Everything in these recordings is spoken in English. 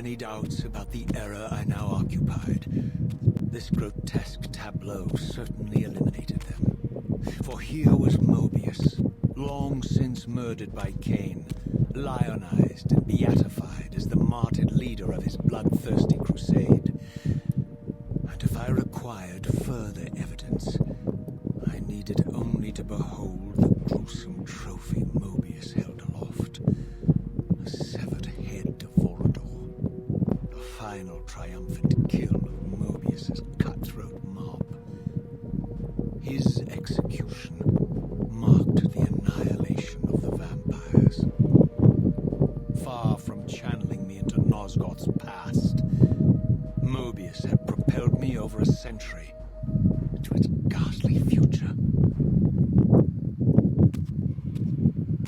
any doubts about the era I now occupied, this grotesque tableau certainly eliminated them. For here was Mobeus, long since murdered by Kain, lionized and beatified as the martyred leader of his bloodthirsty crusade. And if I required further evidence, I needed only to behold the gruesome trophy Mobeus held aloft. A severed head of Vorador. The final triumphant kill of Mobius's cutthroat mob. His execution marked the annihilation of the vampires. Far from channeling me into Nosgoth's past, Mobeus had propelled me over a century to its ghastly future.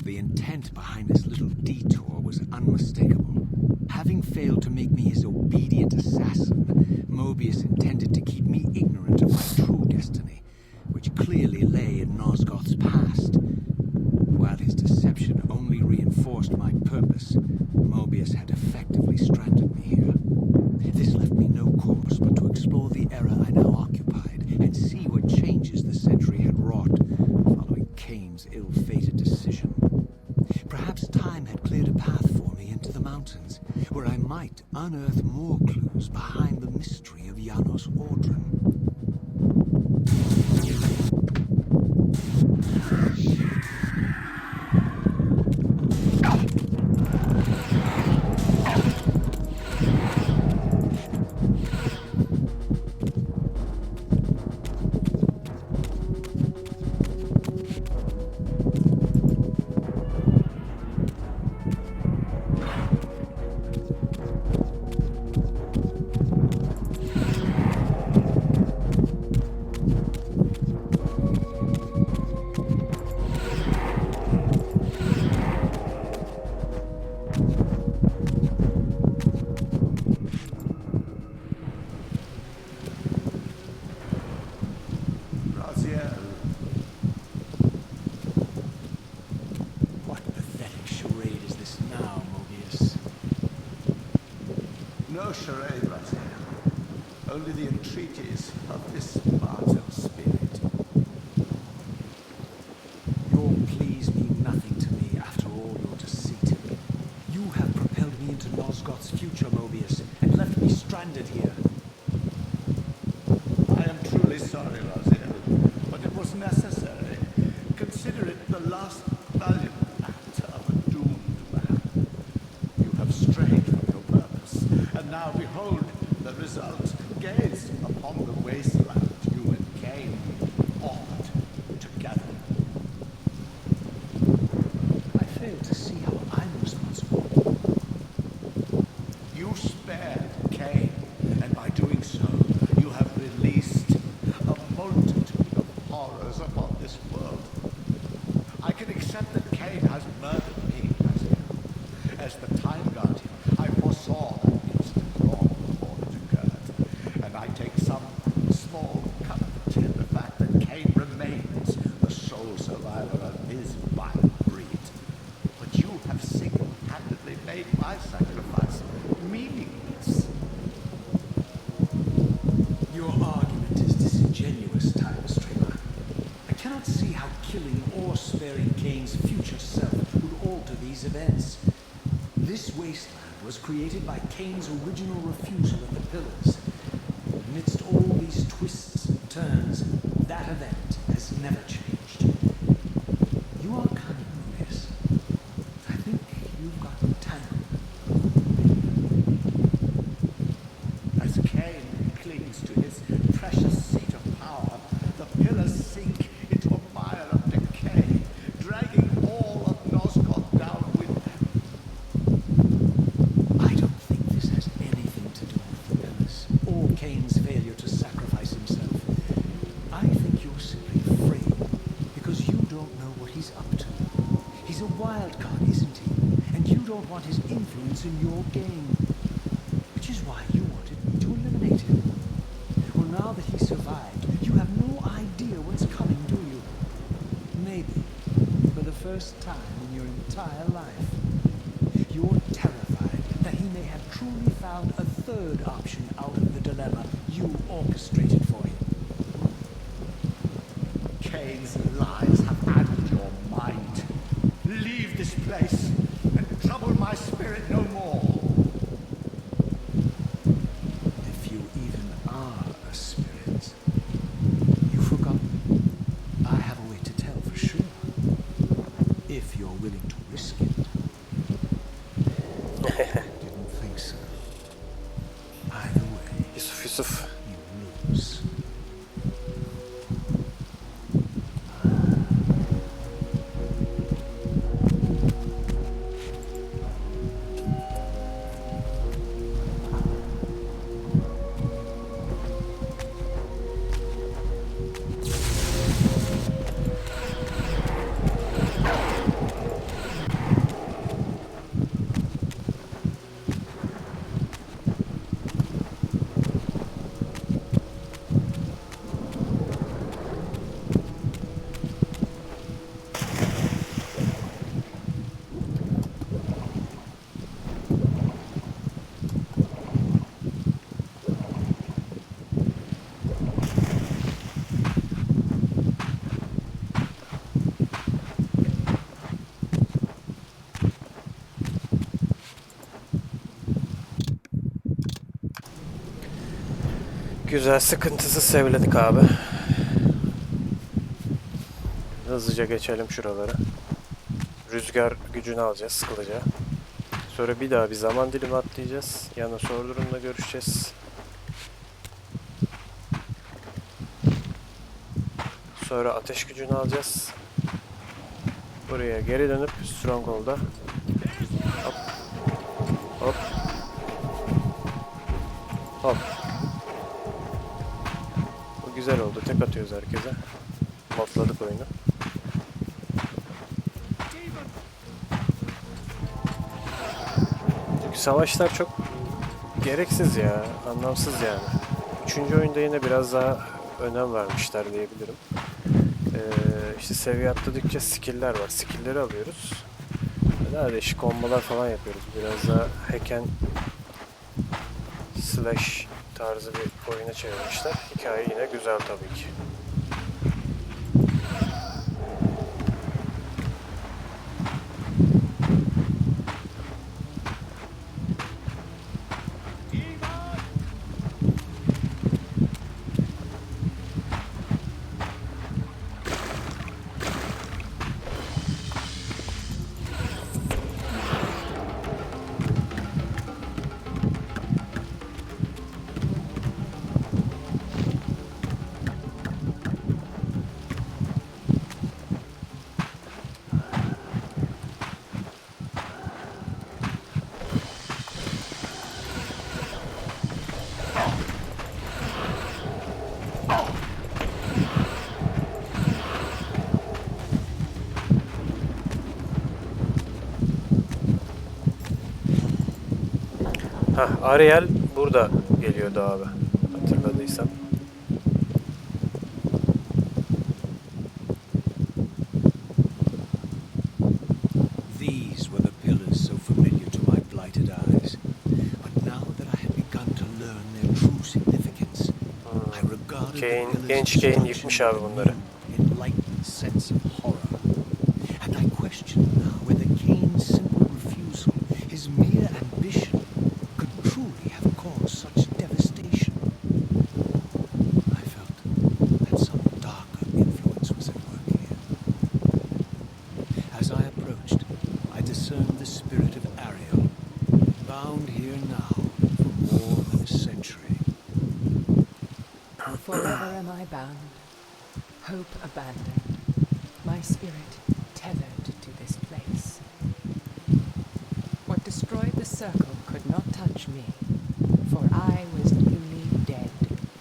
The intent behind this little detour was unmistakable. Having failed to make me his obedient assassin, Mobeus intended to keep me ignorant of my true destiny, which clearly lay in Nosgoth's past. While his deception only reinforced my purpose, Mobeus had effectively stranded me here. This left me no course but to explore the era I now occupied and see what changes the century had wrought following Kain's ill-fated decision. Perhaps time had cleared a path for me into the mountains, where I might unearth more clues behind the mystery of Janos Audron. No charade, Rüzgar. Only the entreaties of this martyr spirit. Your pleas mean nothing to me after all your deceit. You have propelled me into Nosgoth's future, Mobeus, and left me stranded here. I am truly sorry, Rüzgar, but it was necessary. Consider it the last valiant act of a doomed man. You have strayed from your purpose, and now behold the result. Gaze upon the wasteland you and Kain authored together. I fail to see how I'm responsible. You spared Kain, and by doing so, you have released a multitude of horrors upon this world. I can accept that Kain has murdered me, as the Time Guardian. I foresaw that instant long before it occurred, and I take some small comfort in the fact that Kain remains the sole survivor of his vile breed. But you have single-handedly made my sacrifice meaningless. Your argument is disingenuous, Time Streamer. I cannot see how killing or sparing Kain's future self would alter these events. This wasteland was created by Kain's original refusal of the Pillars. Amidst all these twists and turns, that event has never changed. You are cunning, Mobeus. I think you've gotten tangled. As Kain clings to his precious seat of power, the pillars sink into a mire of decay, dragging all of Nosgoth down with them. I don't think this has anything to do with the Pillars, or Kain's failure to sacrifice himself. I think you're simply afraid, because you don't know what he's up to. He's a wild card, isn't he? And you don't want his influence in your game. Which is why you wanted me to eliminate him. Well, now that he survived, you have no idea what's coming, do you? Maybe, for the first time in your entire life, you're terrified that he may have truly found a third option out of the dilemma you orchestrated for him. Kain's lies have addled your mind. Leave this place and trouble my spirit no more. If you even are a spirit, you forgot I have a way to tell for sure. If you're willing to risk it. Didn't think so. Either way, Yusuf. you lose. Güzel, sıkıntısız sevledik abi. Hızlıca geçelim şuraları. Rüzgar gücünü alacağız sıkılıca. Sonra bir daha bir zaman dilimi atlayacağız. Yana Sordurum'la görüşeceğiz. Sonra ateş gücünü alacağız. Buraya geri dönüp Stronghold'a. Hop. Hop. Hop. Bu güzel oldu. Tek atıyoruz herkese. Modladık oyunu. Çünkü savaşlar çok gereksiz ya. Anlamsız yani. Üçüncü oyunda yine biraz daha önem vermişler diyebilirim. İşte seviye atladıkça skill'ler var. Skill'leri alıyoruz. Daha değişik kombolar falan yapıyoruz. Biraz daha hack and slash tarzı bir oyuna çevirmişler. Hikaye yine güzel tabii ki. Ariel burada geliyordu abi. Hatırladıysam. These were the pillars so familiar to my blighted eyes. But now that I had begun to learn their true significance, I regarded Kain, the pillars genç Kain yıkmış abi bunları. enlightened sense of horror. And I question now whether Kain's simple refusal, his mere ambition, could truly have caused such devastation. I felt that some darker influence was at work here. As I approached, I discerned the spirit of Ariel, bound here now for more than a century. Forever am I bound, hope abandoned, my spirit tethered to this place. What destroyed the circle could not touch me, for I was newly dead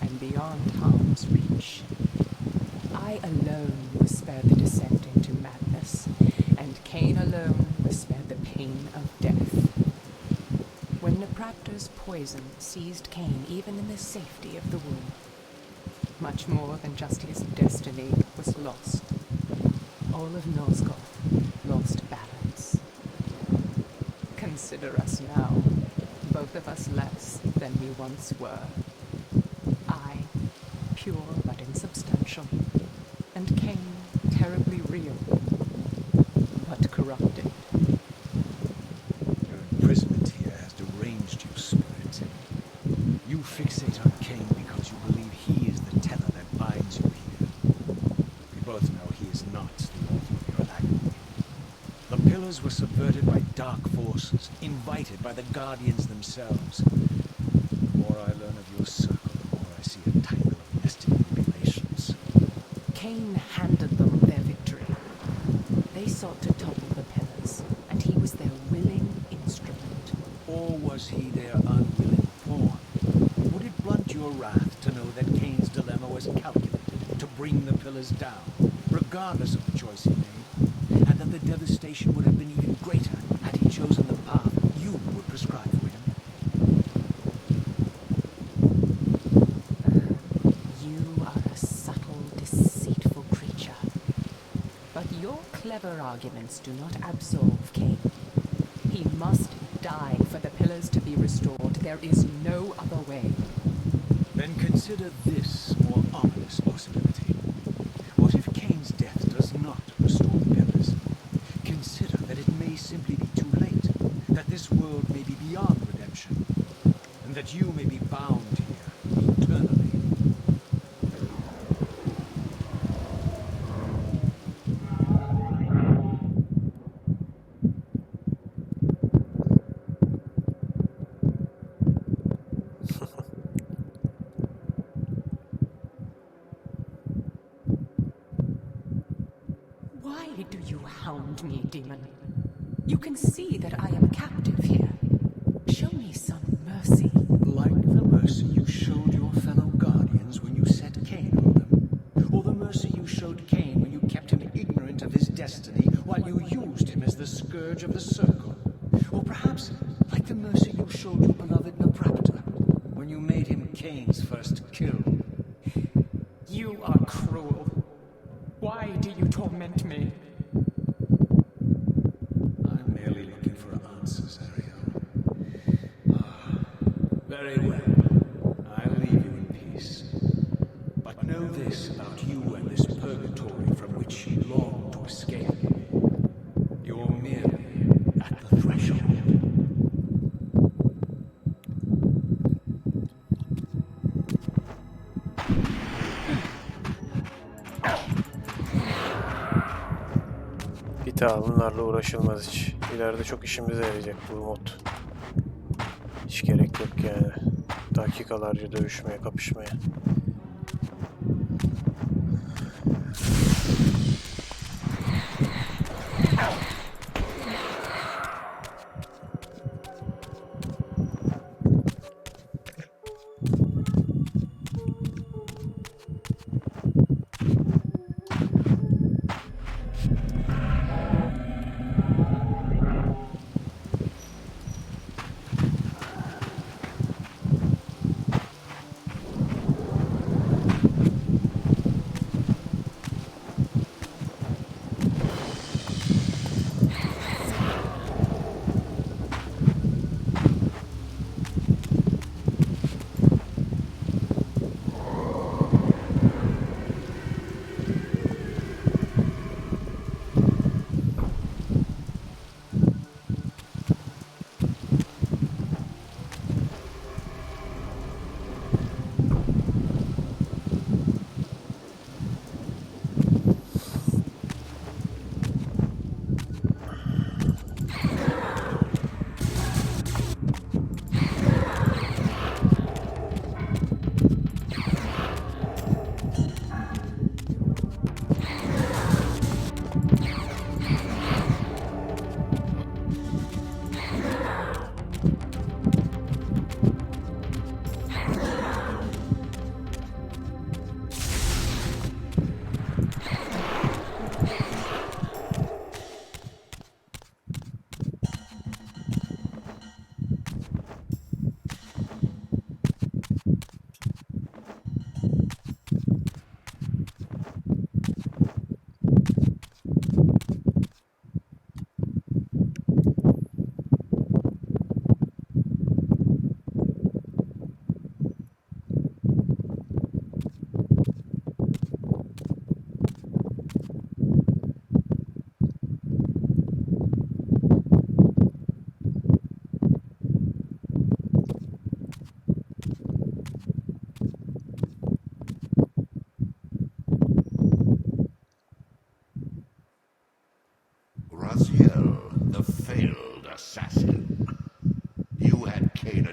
and beyond harm's reach. I alone was spared the descent into madness, and Kain alone was spared the pain of death. When Napraptor's poison seized Kain even in the safety of the womb, much more than just his destiny was lost. All of Nosgoth lost balance. Consider us now both of us less than we once were. I, pure but insubstantial, and Cain, terribly real, but corrupted. Your imprisonment here has deranged you, Spirit. You fixate on Cain because you believe he is the tether that binds you here. We both know he is not the author of your agony. The pillars were subverted by dark forces, invited by the Guardians themselves. The more I learn of your circle, the more I see a tangle of nested manipulations. Cain handed them their victory. They sought to topple the pillars, and he was their willing instrument. Or was he their unwilling pawn? Would it blunt your wrath to know that Cain's dilemma was calculated to bring the pillars down, regardless of the choice he made, and that the devastation would have been even greater had he chosen the path you would prescribe for him? You are a subtle, deceitful creature. But your clever arguments do not absolve Cain. He must die for the pillars to be restored. There is no other way. Then consider this more ominous possibility. What if Cain's death does not restore the pillars? Consider that it may simply be too late, that this world may be beyond redemption, and that you may be bound here eternally. Why do you hound me, demon? You can see that I am captive here. Show me some mercy. Like the mercy you showed your fellow Guardians when you set Cain on them, or the mercy you showed Cain when you kept him ignorant of his destiny while you used him as the scourge of the circle, or perhaps like the mercy you showed your beloved Nabraptor when you made him Cain's first kill. You are cruel. Why do you torment me? I'm merely looking for answers, Ariel. Very well. I'll leave you in peace. But know this about you and this purgatory from which you long to escape. You're merely at the threshold. Bir daha bunlarla uğraşılmaz hiç. İleride çok işimize yarayacak bu mod. Hiç gerek yok yani. Dakikalarca dövüşmeye, kapışmaya.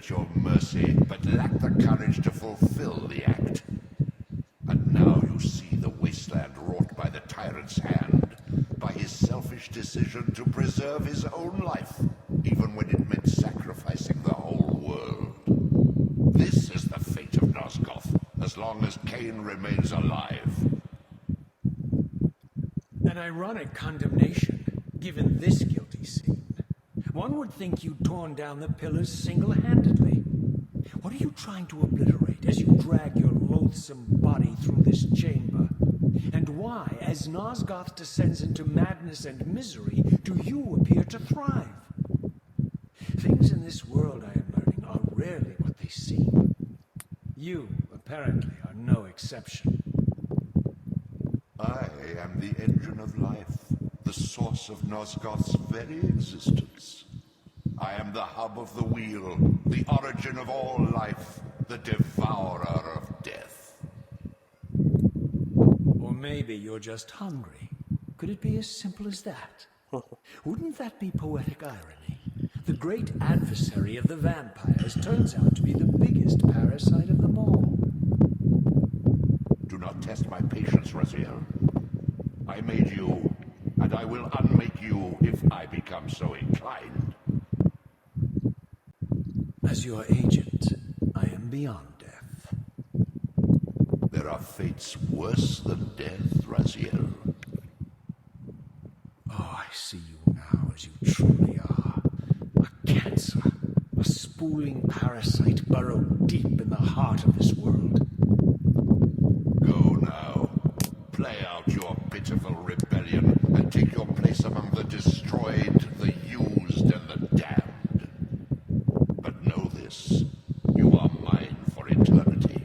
at your mercy, but lacked the courage to fulfill the act. And now you see the wasteland wrought by the tyrant's hand, by his selfish decision to preserve his own life, even when it meant sacrificing the whole world. This is the fate of Nosgoth, as long as Kain remains alive. An ironic condemnation, given this guilty scene. One would think you'd torn down the pillars single-handedly. What are you trying to obliterate as you drag your loathsome body through this chamber? And why, as Nosgoth descends into madness and misery, do you appear to thrive? Things in this world, I am learning, are rarely what they seem. You, apparently, are no exception. I am the engine of life, the source of Nosgoth's very existence. I am the hub of the wheel, the origin of all life, the devourer of death. Or maybe you're just hungry. Could it be as simple as that? Wouldn't that be poetic irony? The great adversary of the vampires turns out to be the biggest parasite of them all. Do not test my patience, Raziel. I made you, and I will unmake you if I become so inclined. As your agent, I am beyond death. There are fates worse than death, Raziel. Oh, I see you now as you truly are. A cancer, a spooling parasite burrowed deep in the heart of this world. Go now. Play out your pitiful rebellion and take your place among the destroyed, the used, and the damned. But know this, you are mine for eternity.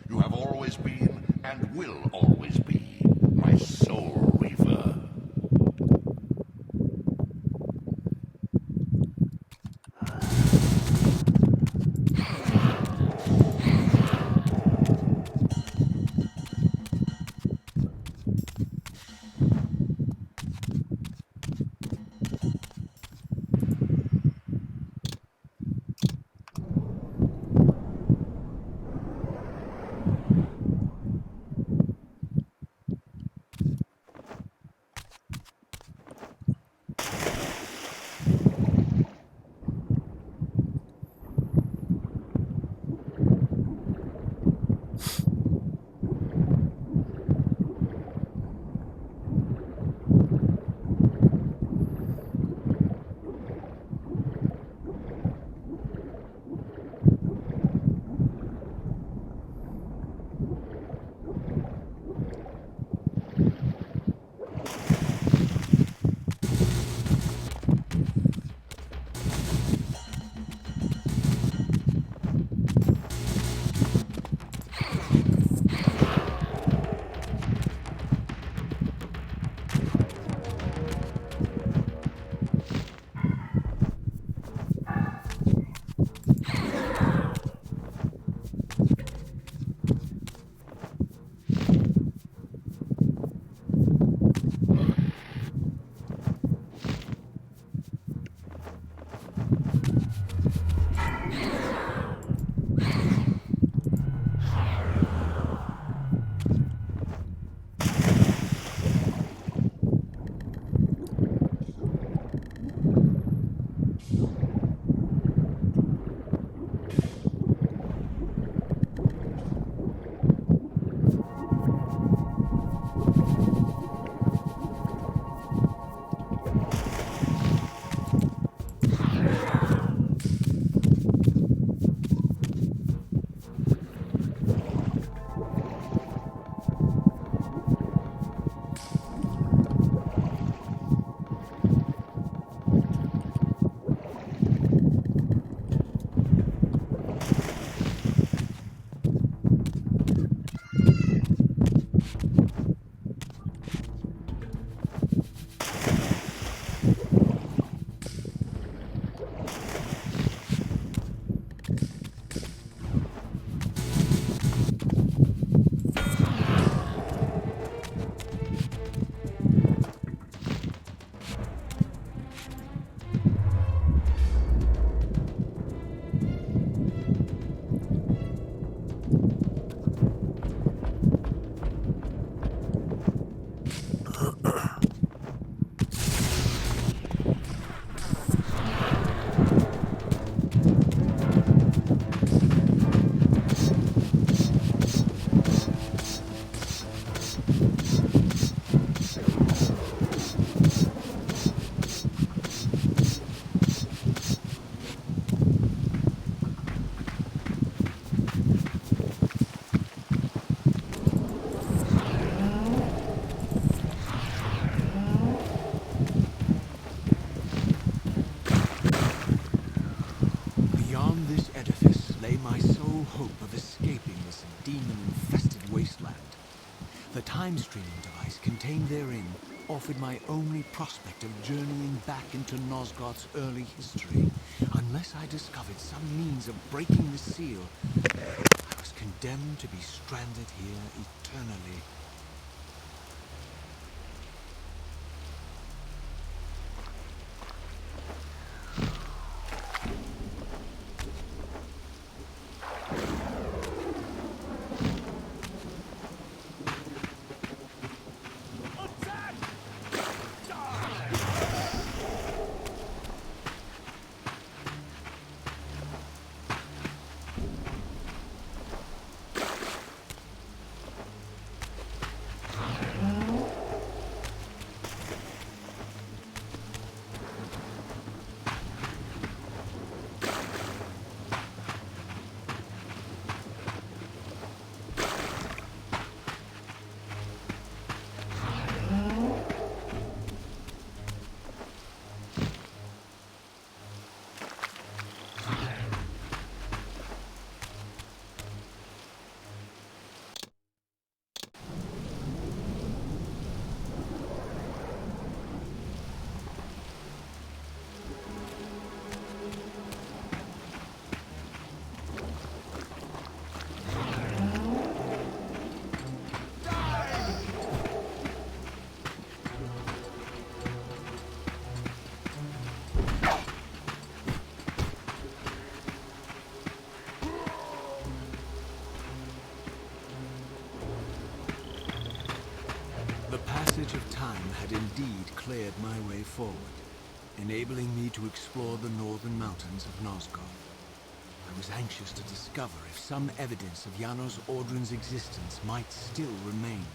You have always been, and will always be, my soul Reaver. Beyond this edifice lay my sole hope of escaping this demon-infested wasteland. The time-streaming device contained therein offered my only prospect of journeying back into Nosgoth's early history. Unless I discovered some means of breaking the seal, I was condemned to be stranded here eternally. The passage of time had indeed cleared my way forward, enabling me to explore the northern mountains of Nosgoth. I was anxious to discover if some evidence of Janos Audrun's existence might still remain.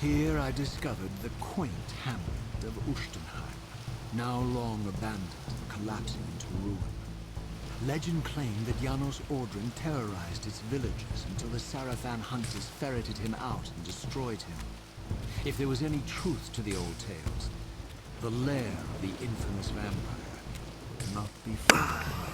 Here I discovered the quaint hamlet of Ustenheim, now long abandoned, collapsing into ruin. Legend claimed that Janos Audrun terrorized its villagers until the Sarafan hunters ferreted him out and destroyed him. If there was any truth to the old tales, The lair of the infamous vampire cannot be far away.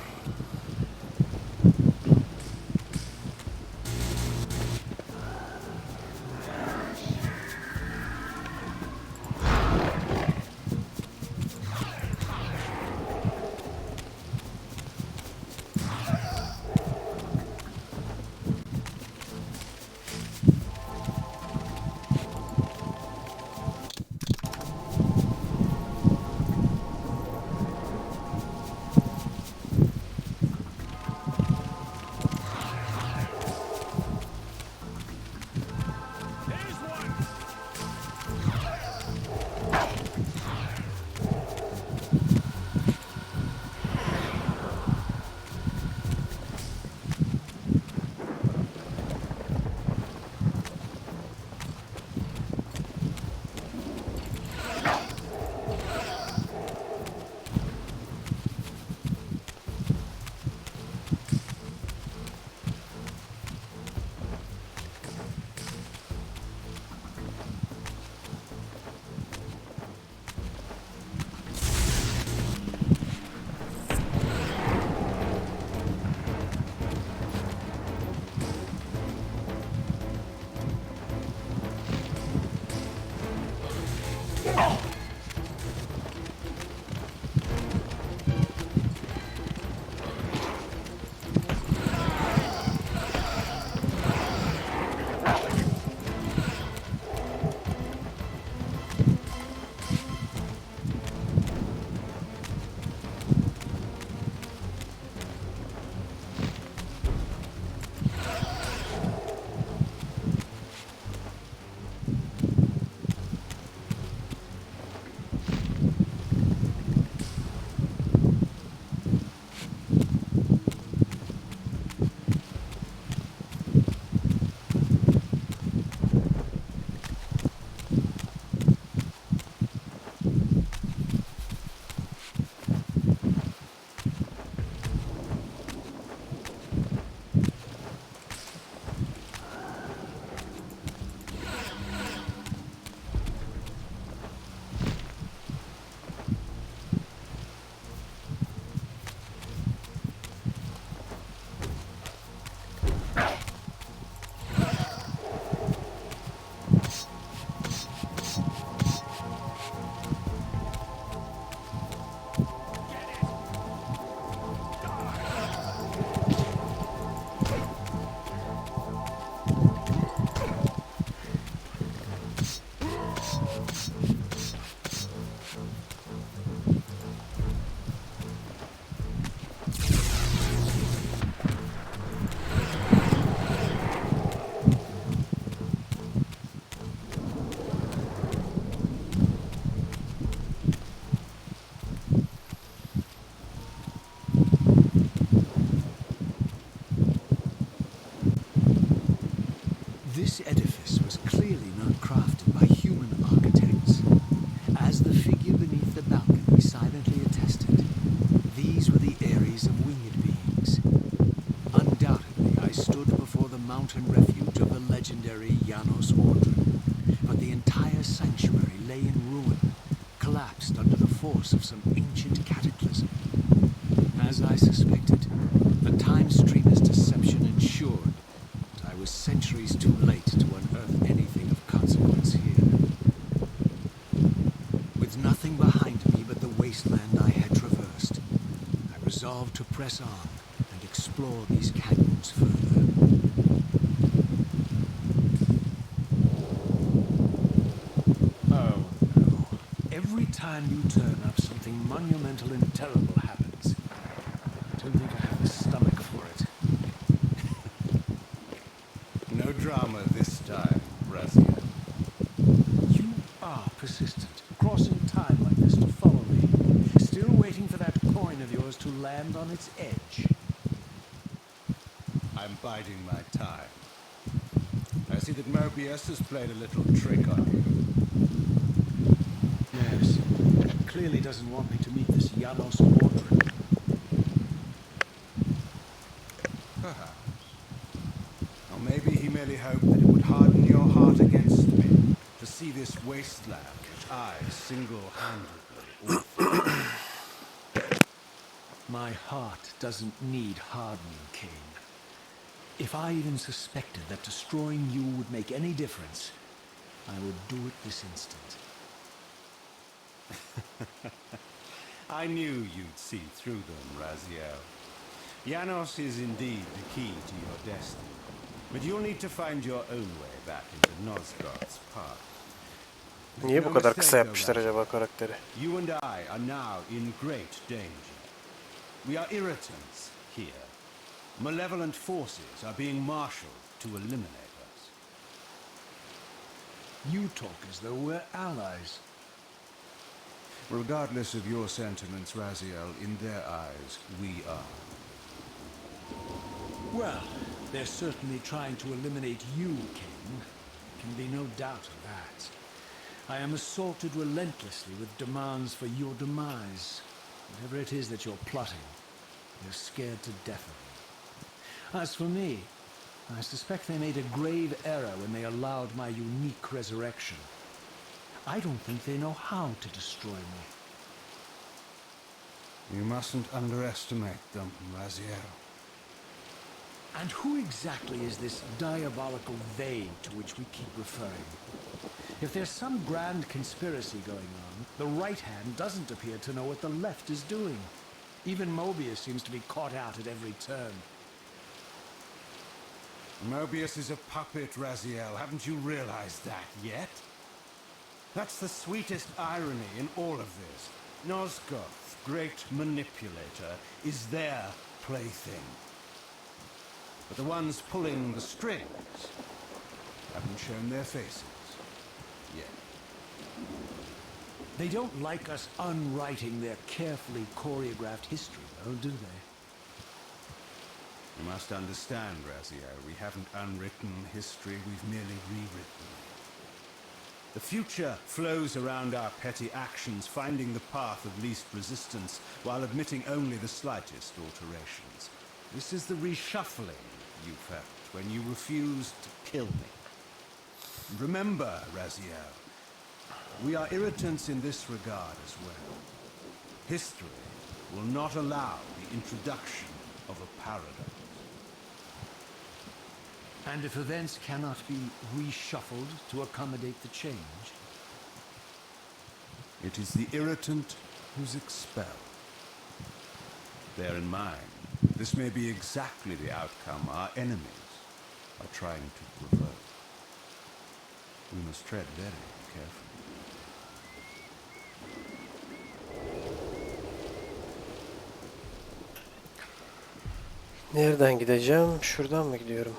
This edifice was clearly not crafted by human architects. As the figure beneath the balcony silently attested, these were the areas of winged beings. Undoubtedly, I stood before the mountain refuge of the legendary Janos Ordren, but the entire sanctuary lay in ruin, collapsed under the force of some ancient cataclysm. As I suspected, the time streamer's deception ensured that I was centuries too late to unearth anything of consequence here. With nothing behind me but the wasteland I had traversed, I resolved to press on and explore these canyons further. Oh no. Every time you turn up, something monumental and terrible happens. I don't think I have the stomach for it. No drama this time, Rüzgar. You are persistent, crossing time like this to follow me. Still waiting for that coin of yours to land on its edge. I'm biding my time. I see that Mobeus has played a little trick on you. Yes. Clearly doesn't want me to meet this Janos Ordren. Perhaps. Or maybe he merely hoped that it would harden your heart against me, to see this wasteland which I single-handedly My heart doesn't need hardening, Kain. If I even suspected that destroying you would make any difference, I would do it this instant. I knew you'd see through them, Raziel. Janos is indeed the key to your destiny. But you'll need to find your own way back into Nosgoth's path. Niye bu kadar kısa yapmışlar acaba karakteri? You and I are now in great danger. We are irritants here. Malevolent forces are being marshaled to eliminate us. You talk as though we're allies. Regardless of your sentiments, Raziel, in their eyes, we are. Well, they're certainly trying to eliminate you, Kain. Can be no doubt of that. I am assaulted relentlessly with demands for your demise. Whatever it is that you're plotting, they're scared to death of me. As for me, I suspect they made a grave error when they allowed my unique resurrection. I don't think they know how to destroy me. You mustn't underestimate them, Raziel. And who exactly is this diabolical they to which we keep referring? If there's some grand conspiracy going on, the right hand doesn't appear to know what the left is doing. Even Mobeus seems to be caught out at every turn. Mobeus is a puppet, Raziel. Haven't you realized that yet? That's the sweetest irony in all of this. Nosgoth, great manipulator, is their plaything. But the ones pulling the strings haven't shown their faces yet. They don't like us unwriting their carefully choreographed history, though, do they? You must understand, Raziel, we haven't unwritten history, we've merely rewritten it. The future flows around our petty actions, finding the path of least resistance, while admitting only the slightest alterations. This is the reshuffling you felt when you refused to kill me. And remember, Raziel, we are irritants in this regard as well. History will not allow the introduction of a paradox. And if events cannot be reshuffled to accommodate the change? It is the irritant who's expelled. Bear in mind, this may be exactly the outcome our enemies are trying to provoke. We must tread very carefully. Nereden gideceğim? Şuradan mı gidiyorum?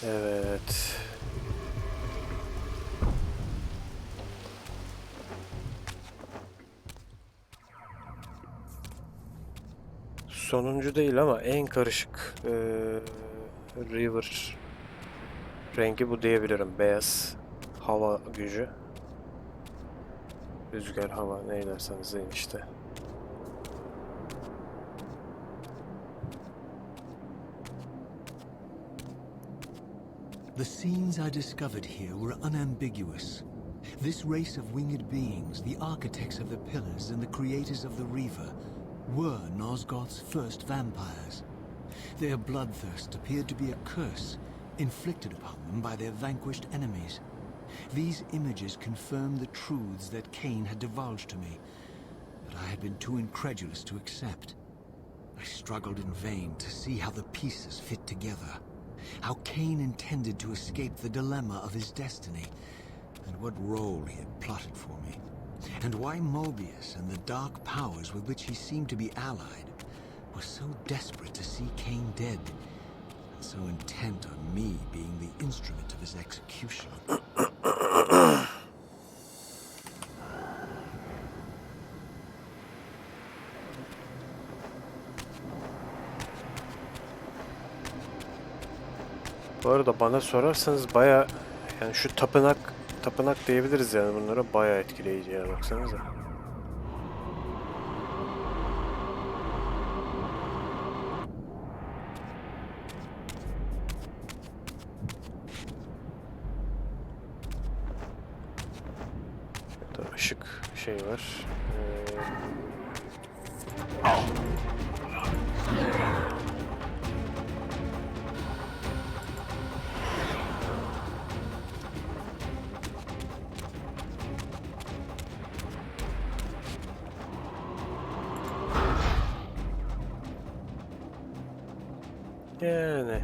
Evet. Sonuncu değil ama en karışık Reaver rengi bu diyebilirim. Beyaz. Hava gücü. Rüzgar, hava, ne derseniz deyin işte. The scenes I discovered here were unambiguous. This race of winged beings, the architects of the pillars and the creators of the Reaver, were Nosgoth's first vampires. Their bloodthirst appeared to be a curse inflicted upon them by their vanquished enemies. These images confirmed the truths that Kain had divulged to me, but I had been too incredulous to accept. I struggled in vain to see how the pieces fit together. How Kain intended to escape the dilemma of his destiny, and what role he had plotted for me, and why Mobeus and the dark powers with which he seemed to be allied were so desperate to see Kain dead, and so intent on me being the instrument of his execution. Bu arada bana sorarsanız baya, yani şu tapınak diyebiliriz yani bunlara, baya etkileyici ya, baksanıza. Burada ışık şey var. Yani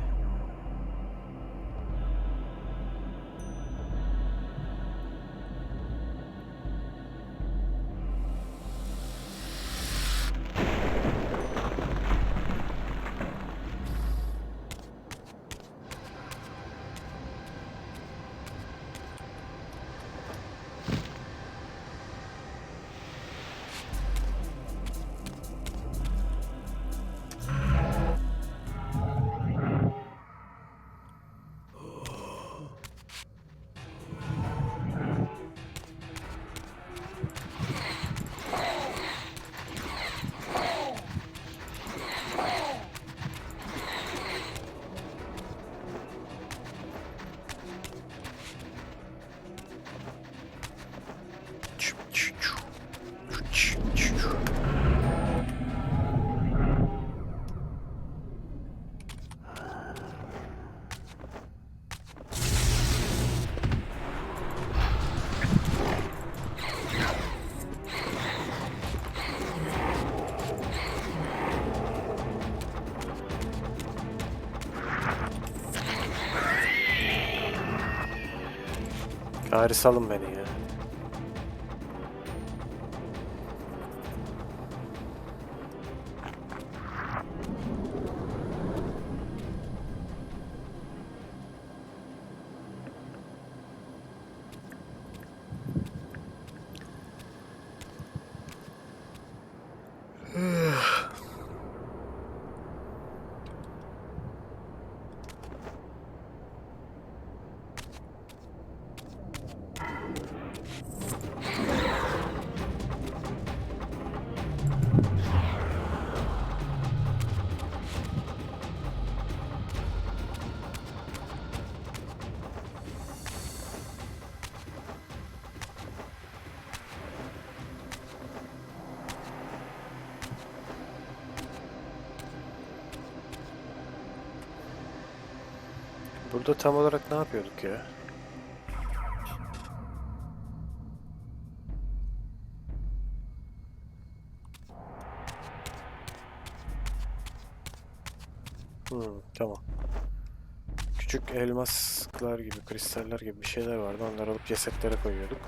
gari salın beni ya. Burada tam olarak ne yapıyorduk ya? Tamam. Küçük elmaslar gibi, kristaller gibi bir şeyler vardı. Onları alıp cesetlere koyuyorduk.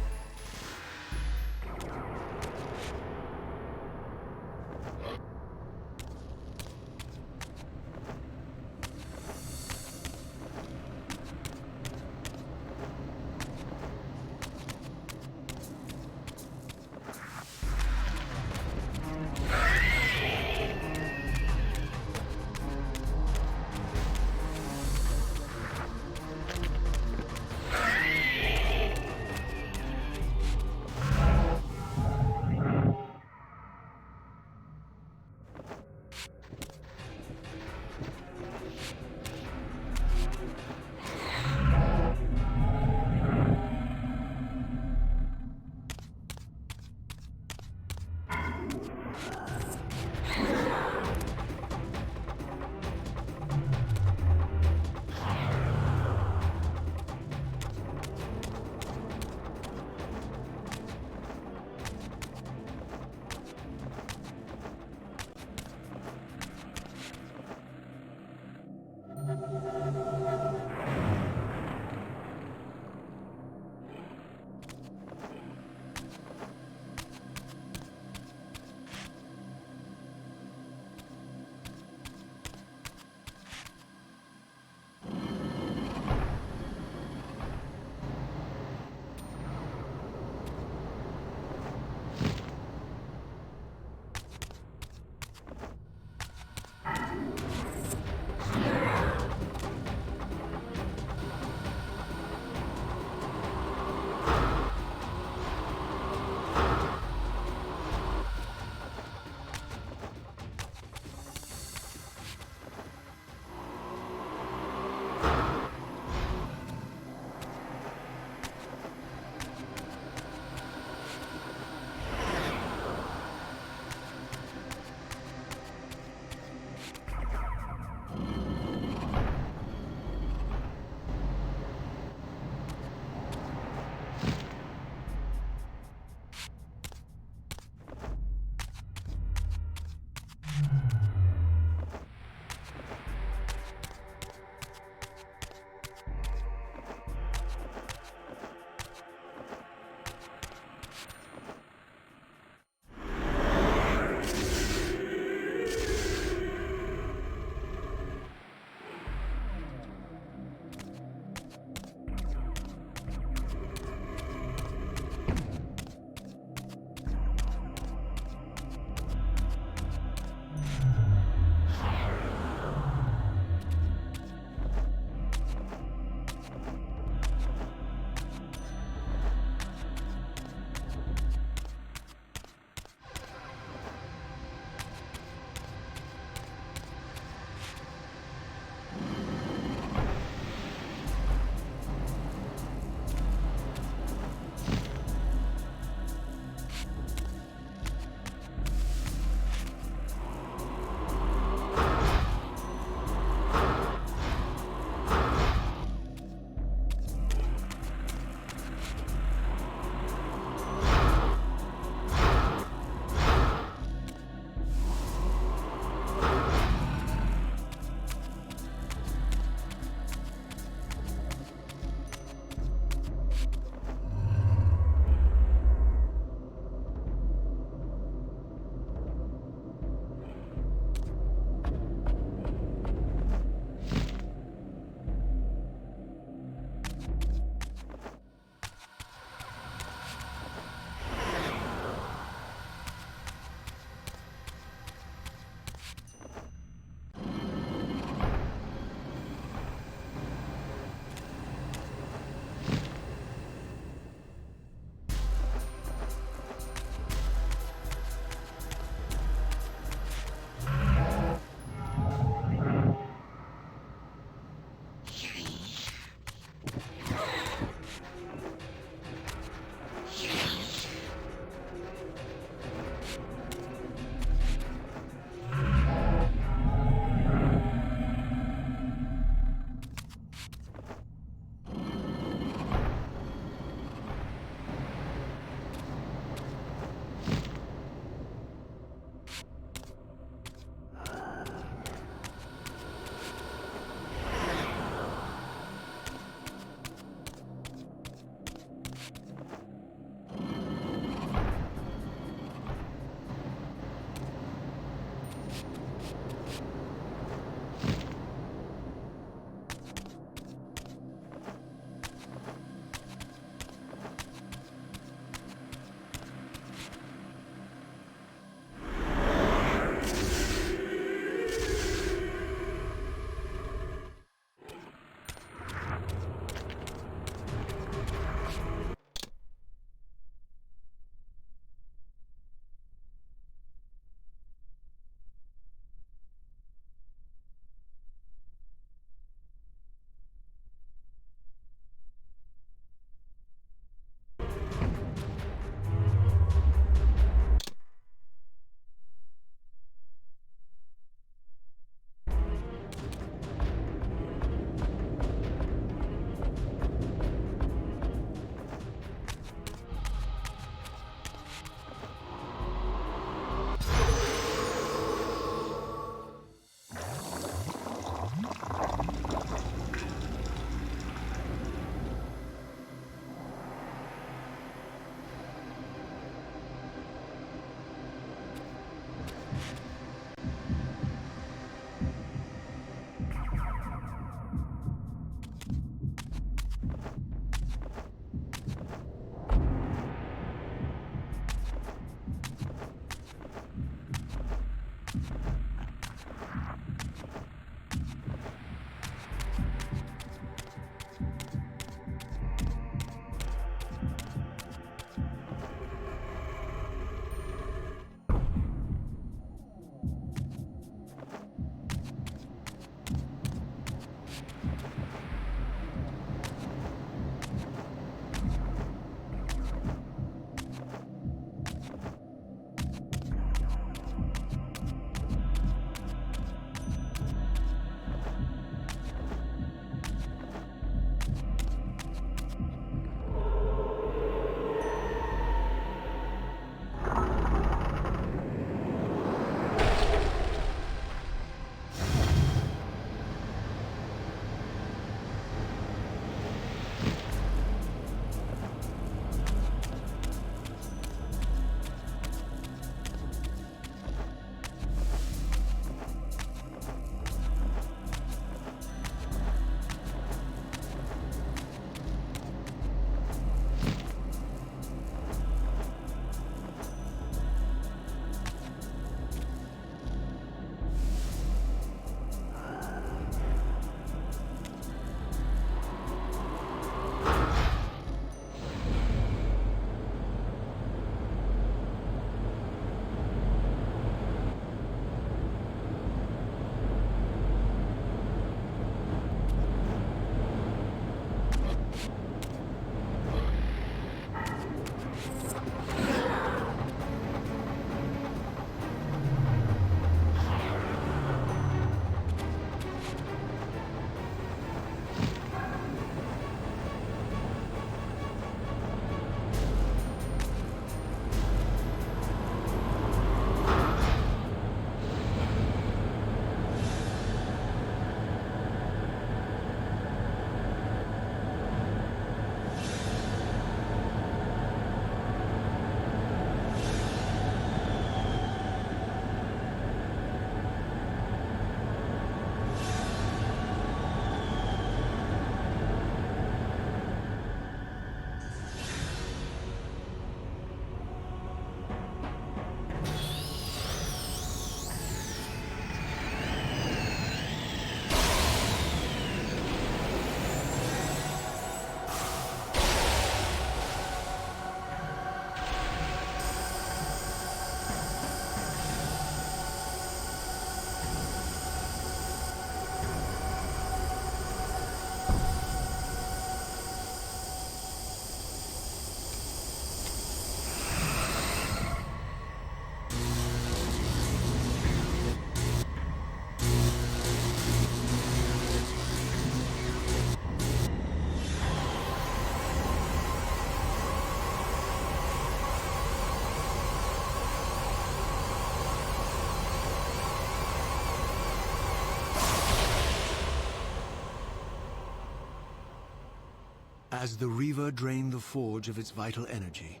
As the Reaver drained the forge of its vital energy,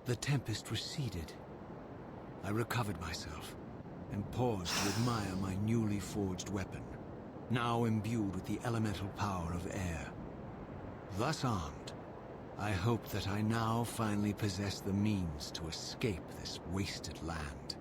the tempest receded. I recovered myself and paused to admire my newly forged weapon, now imbued with the elemental power of air. Thus armed, I hoped that I now finally possess the means to escape this wasted land.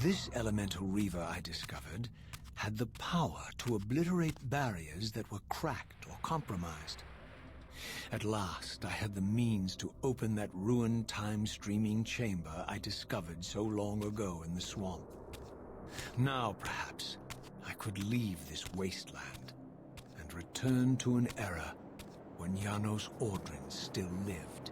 This elemental Reaver I discovered had the power to obliterate barriers that were cracked or compromised. At last, I had the means to open that ruined time-streaming chamber I discovered so long ago in the swamp. Now, perhaps, I could leave this wasteland and return to an era when Janos Ordrin still lived.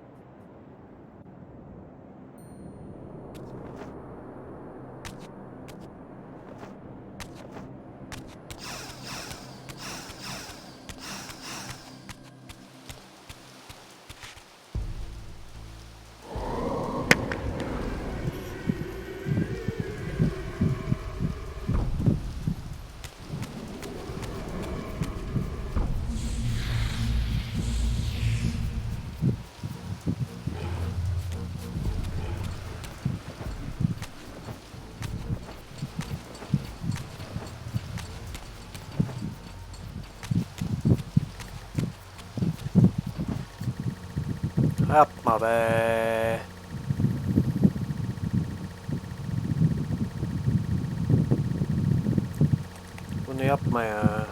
Yapma be. Bunu yapma ya.